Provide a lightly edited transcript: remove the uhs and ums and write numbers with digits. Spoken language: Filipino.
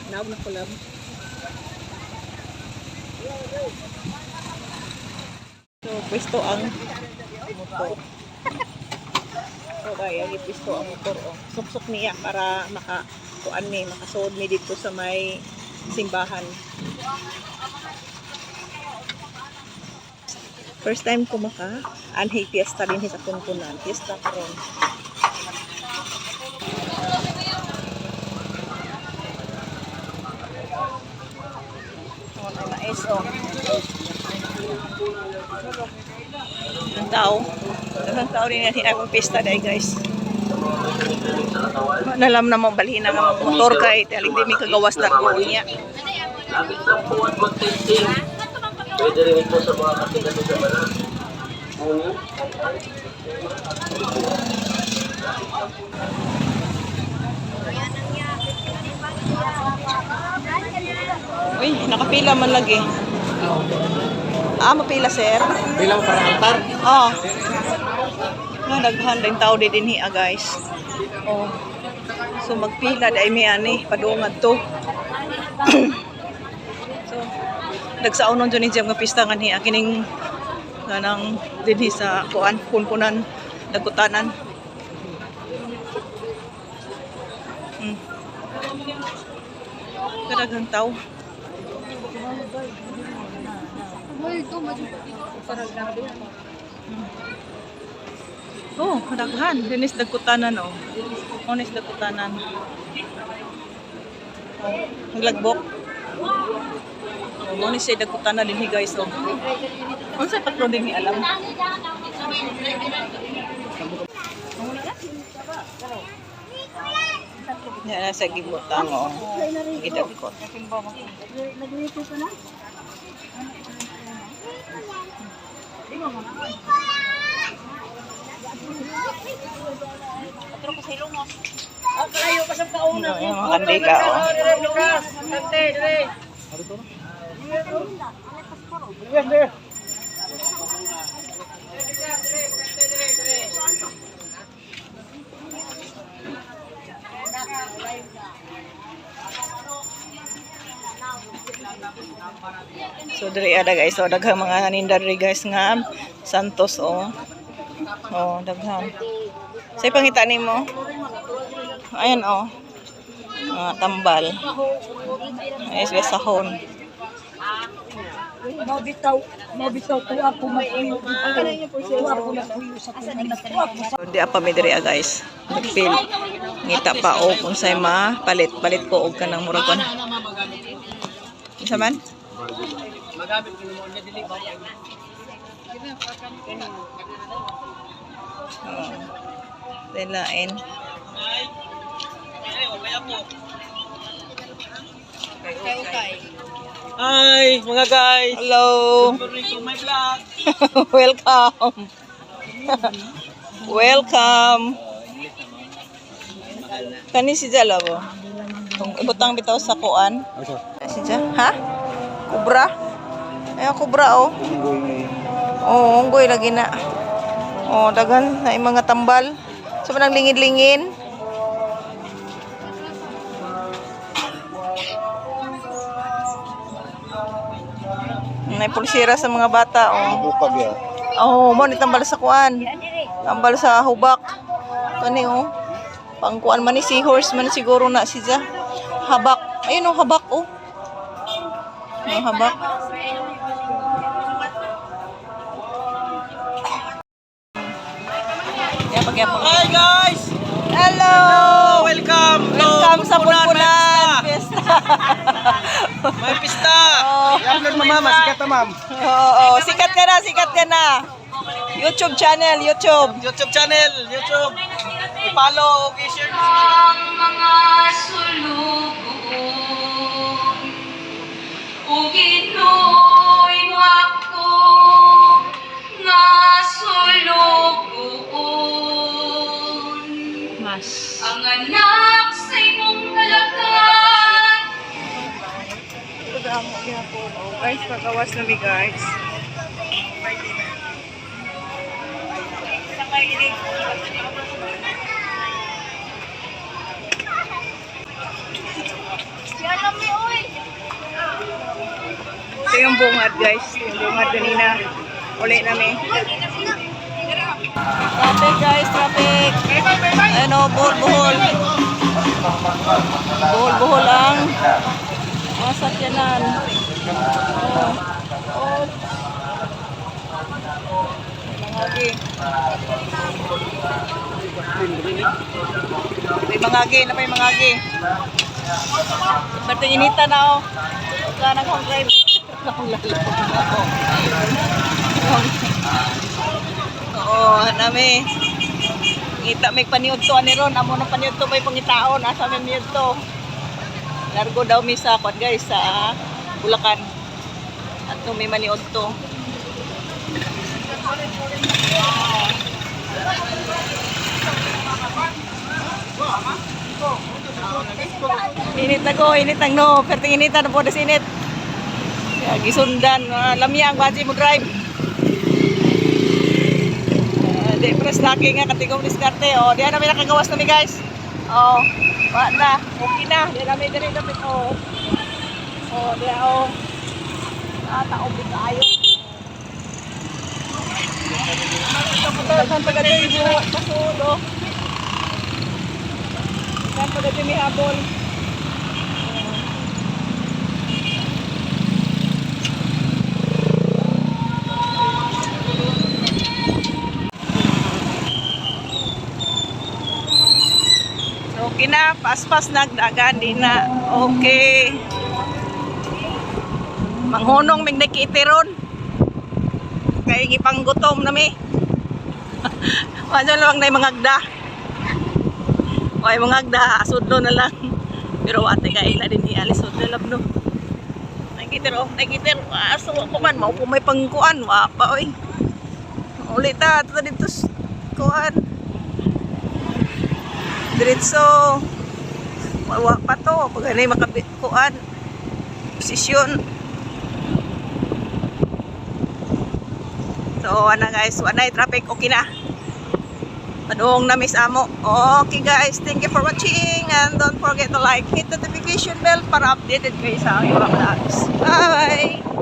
Naog na kulab. So, pwesto ang motor. So, kaya ipwesto ang motor. Oh. Suksok niya para makasuod ni dito sa may simbahan. First time ko anhay fiesta din sa Kunkunan. Fiesta karon. Oh. Ang tao rin natin akong pista dahil guys. Nalam na mo balhin ang motor kay talig di mi kagawas na ko niya. Pwede rin ito sa mga katigato sa balat. Uy, nakapila man lagi. Mapila sir. Pila mo para altar? Oo. Naghan din tao din hiya guys. Oh. So magpila dai mi ani padungad to. So nagsaunon dyan ni nga pista nga niya kining kanang dinhi sa kunkunan dagkutanan. Kadaghang tao. Oh, kadaghan dinis dagkutanan oh. Onis dagkutanan. Oh, ang lagbok. Mo ni say dagkutanan dinhi guys oh. Unsa patron dinhi alam? Yan sa gibutang oh. Gidagkot. Patro ko sa ilong mo. Kayo pa sa kauna. Kandila oh. Kante dire. So diri ada guys, so daghang mga haninda diri guys nga Santos oh. Oh, daghang. Say pangita nimo. Ayan oh. Tambal. Ayos guys sahon. Mabitaw to ako mag-uyo. So di apa mi diri guys. Nagpil. Ngita pa og unsay palit ko og kanang murag kon. Isa man? Magamit ko mo na dili ba? Then lain. Hi mga guys. Hello. Welcome to my vlog. Welcome. Welcome. Kani si Jalabo. Ibutang bitaw sa kuan. Si Ja, ha? Kubra? Ay kubra oh. Oh, unggoy lagi na. Oh, dagan na mga tambal. So manang lingid-lingin. May pulsira sa mga bata oh. Bukag ya. Oh, mo ni tambal sa kuan. Tambal sa hubak. Kani oh. Pangkuan man ni si horse man siguro na siya. Habak. Ayun oh, habak oh. Yung habak. Hi guys. Hello. Welcome. Welcome sa Kunkunan. Fiesta. May pista. Oh. Mama, sikat na ma'am. Oo, sikat ka na. YouTube channel, YouTube. YouTube channel, YouTube. I-follow, i-share nyo. Ang mga sulugon uginoy mo ako nga sulugon Mas. ang anak sa imong kalakan. Guys, pagawas na mi guys. bungad guys. Yung bungad kanina. Uli namin. Traffic guys, traffic. Ano, buhol-buhol. Buhol-buhol ang masakyanan. Oh. Oh. Mangagi. May mangagi, na may mangagi. Berarti inita na ako. Wala nang home drive. Oo, nami. Ngita may paniud to ani ron, amo na paniud to may pangitaon, asa may niud to. Largo daw mi sa kwan guys sa Bulacan. At may maniud to. Init na ko, init ang no. Perting initan na po na sinit. Gisundan, lamya ang baji mo drive. Di press laki nga katigong diskarte. O, diyan namin nakagawas namin guys. O, ba na. Okay na. Diyan namin diri namin. O, diyan o. Taong bitayo. Daghan pa gani buhat pasud o. Daghan pa gani mihabol. Okay na, pas-pas nagdagan din na. Okay. Manghunong mig nakitiron. Kaya gipanggutom na mi. Wala lang na mangagda. Oy mangagda, sudlo na lang. Pero ate kay ila din ialis sudlo lang no. Nakitir oh, nakitir. Aso ko man mao may pangkuan wa pa oy. Ulit ta dito kuan. Diretso. Wa pa to pag ani makabikuan. Posisyon. So, ano guys, wanay traffic, okay na. Padung na miss amo. Okay guys, thank you for watching and don't forget to like, hit the notification bell para updated kayo sa aking mga vlogs. Bye!